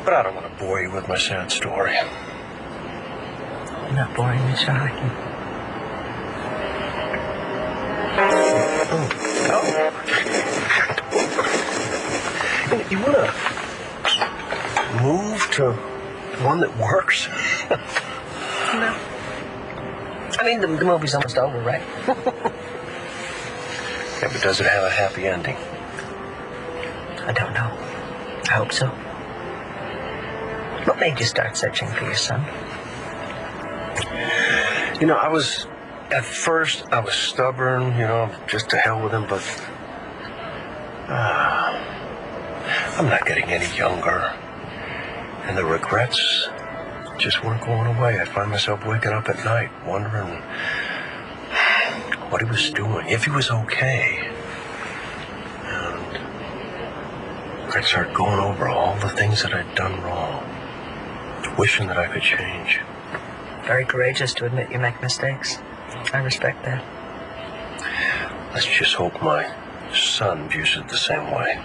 But I don't want to bore you with my sad story. I'm not boring you, Charlie. No. You want to move to one that works? No. I mean, the movie's almost over, right? Yeah, but does it have a happy ending? I don't know. I hope so. What made you start searching for your son? You know, at first I was stubborn, just to hell with him, but I'm not getting any younger. And the regrets just weren't going away. I find myself waking up at night wondering what he was doing, if he was okay. And I'd start going over all the things that I'd done wrong, wishing that I could change. Very courageous to admit you make mistakes. I respect that. Let's just hope my son views it the same way.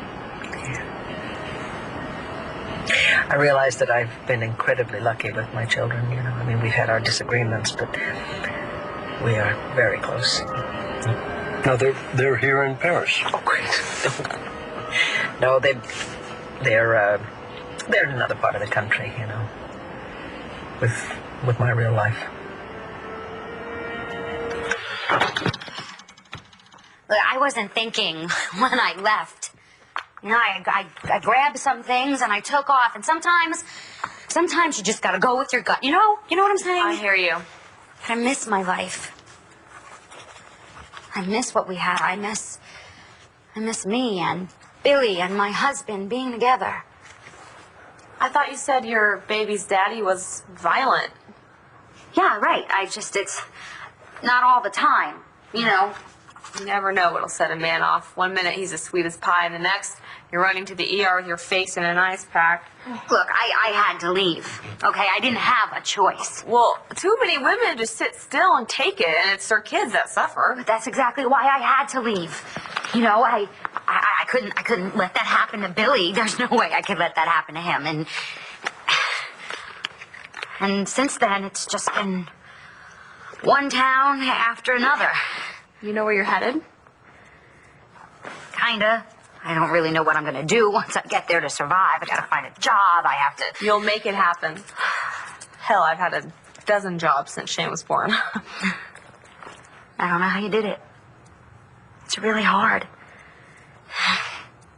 I realize that I've been incredibly lucky with my children, I mean, we've had our disagreements, but we are very close. No, they're here in Paris. Oh, great. No, they're in another part of the country, with my real life. Look, I wasn't thinking when I left. I grabbed some things and I took off, and sometimes you just gotta go with your gut. You know what I'm saying? I hear you. But I miss my life. I miss what we had. I miss me and Billy and my husband being together. I thought you said your baby's daddy was violent. Yeah, right. It's not all the time, You never know what'll set a man off. One minute he's as sweet as pie, and the next you're running to the ER with your face in an ice pack. Look, I had to leave, okay? I didn't have a choice. Well, too many women just sit still and take it, and it's their kids that suffer. But that's exactly why I had to leave. I couldn't let that happen to Billy. There's no way I could let that happen to him. And since then, it's just been one town after another. You know where you're headed? Kinda. I don't really know what I'm gonna do once I get there to survive. I gotta find a job. I have to... You'll make it happen. Hell, I've had a dozen jobs since Shane was born. I don't know how you did it. It's really hard.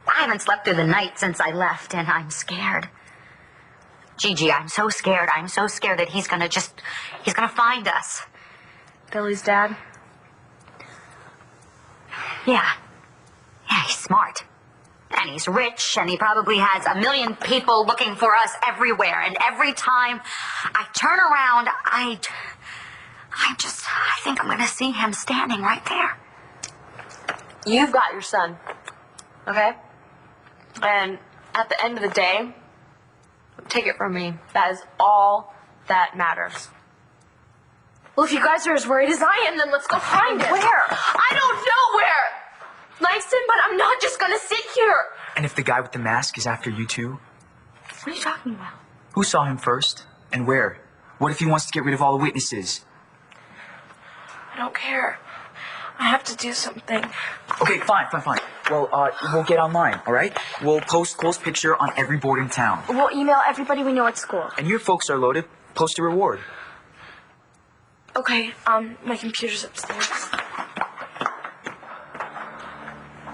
I haven't slept through the night since I left, and I'm scared. Gigi, I'm so scared. I'm so scared that he's gonna find us. Billy's dad? Yeah. Yeah, he's smart. And he's rich, and he probably has 1 million people looking for us everywhere. And every time I turn around, I think I'm gonna see him standing right there. You've got your son, okay? And at the end of the day, take it from me, that is all that matters. Well, if you guys are as worried as I am, then let's go find it. Where? I don't know where. Langston, but I'm not just gonna sit here. And if the guy with the mask is after you too? What are you talking about? Who saw him first? And where? What if he wants to get rid of all the witnesses? I don't care. I have to do something. Okay, fine. Well, we'll get online, all right? We'll post Cole's picture on every board in town. We'll email everybody we know at school. And your folks are loaded. Post a reward. Okay, my computer's upstairs.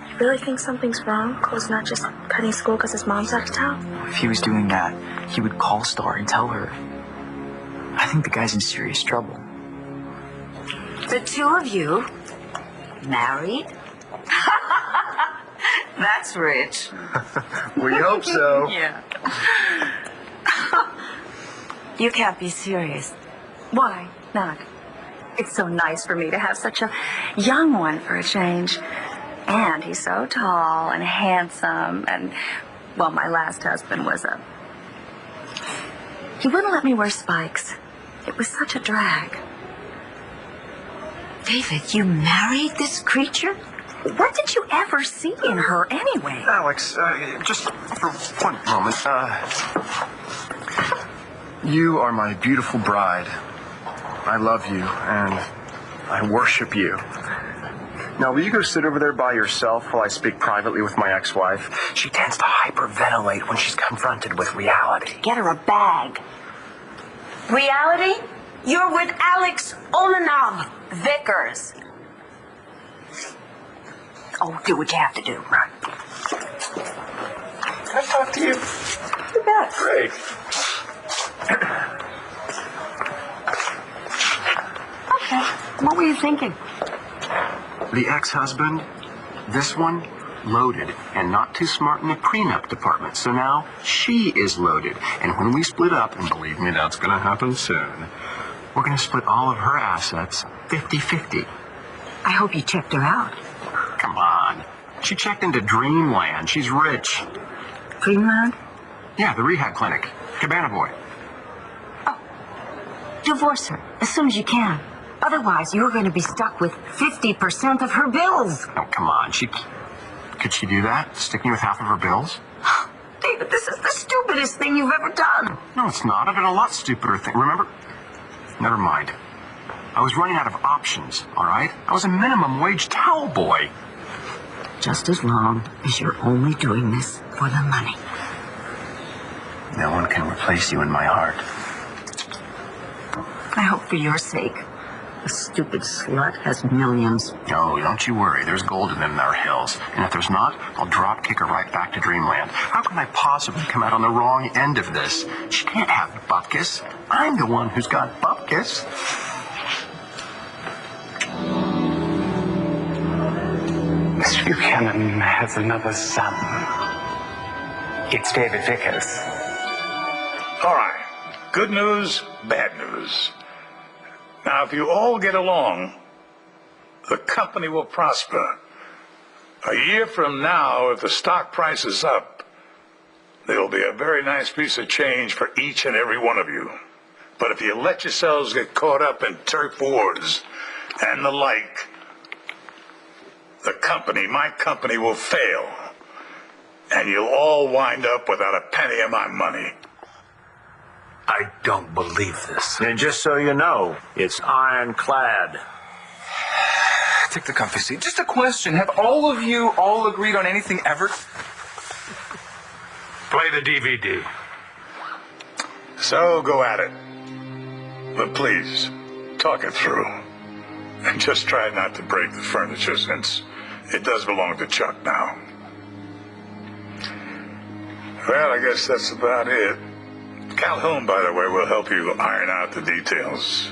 You really think something's wrong? Cole's not just cutting school because his mom's out of town? If he was doing that, he would call Star and tell her. I think the guy's in serious trouble. The two of you married? That's rich. We hope so. Yeah. You can't be serious. Why not? It's so nice for me to have such a young one for a change. And he's so tall and handsome. And, well, my last husband was he wouldn't let me wear spikes. It was such a drag. David, you married this creature? What did you ever see in her anyway? Alex, just for one moment. You are my beautiful bride. I love you, and I worship you. Now, will you go sit over there by yourself while I speak privately with my ex-wife? She tends to hyperventilate when she's confronted with reality. Get her a bag. Reality? You're with Alex Olenov Vickers. Oh, do what you have to do. Right. Can I talk to you? You bet. Great. Okay. What were you thinking? The ex-husband, this one, loaded and not too smart in the prenup department. So now she is loaded. And when we split up, and believe me, that's going to happen soon, we're going to split all of her assets 50-50. I hope you checked her out. Come on. She checked into Dreamland. She's rich. Dreamland? Yeah, the rehab clinic. Cabana Boy. Divorce her as soon as you can. Otherwise, you're going to be stuck with 50% of her bills. Oh, come on. Could she do that? Stick me with half of her bills? David, this is the stupidest thing you've ever done. No, it's not. I've done a lot stupider thing. Remember? Never mind. I was running out of options, all right? I was a minimum wage towel boy. Just as long as you're only doing this for the money. No one can replace you in my heart. I hope for your sake. The stupid slut has millions. No, don't you worry. There's gold in them there hills. And if there's not, I'll drop kick her right back to Dreamland. How can I possibly come out on the wrong end of this? She can't have bupkis. I'm the one who's got bupkis. Mr. Buchanan has another son. It's David Vickers. All right. Good news, bad news. Now, if you all get along, the company will prosper. A year from now, if the stock price is up, there'll be a very nice piece of change for each and every one of you. But if you let yourselves get caught up in turf wars and the like, my company will fail. And you'll all wind up without a penny of my money. I don't believe this. And just so you know, it's ironclad. Take the comfy seat. Just a question. Have all of you all agreed on anything ever? Play the DVD. So go at it. But please, talk it through. And just try not to break the furniture, since it does belong to Chuck now. Well, I guess that's about it. Calhoun, by the way, will help you iron out the details.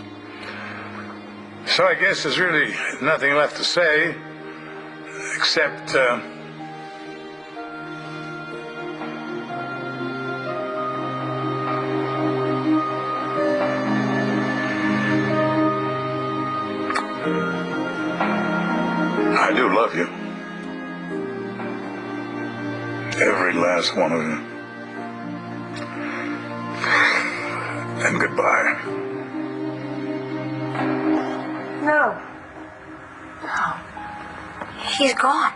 So I guess there's really nothing left to say, except, I do love you. Every last one of you. And goodbye. No. No. He's gone.